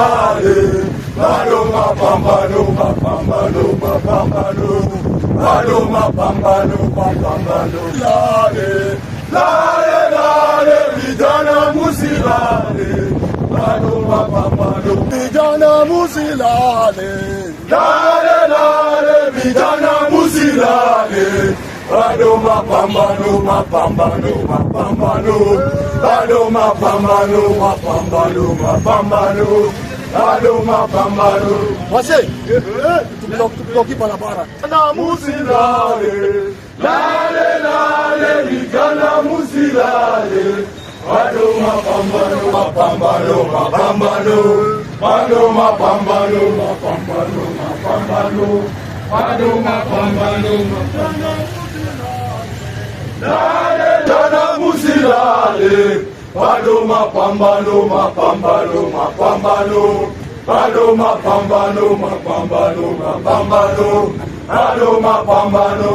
musilale, bado mapambano, mapambano, mapambano, bado mapambano, mapambano. Lale, lale, lale, vijana musilale, bado mapambano, vijana musilale. Lale, lale, vijana musilale, bado mapambano, mapambano, mapambano, bado mapambano, mapambano, mapambano, bado mapambano. Wase, tukiloki barabara. Vijana musilale, lale, lale, vijana musilale, bado mapambano, mapambano, mapambano, bado mapambano, mapambano, mapambano, bado mapambano, mapambano. Lale, vijana musilale, bado mapambano, mapambano, mapambano, bado mapambano, mapambano, mapambano, bado mapambano.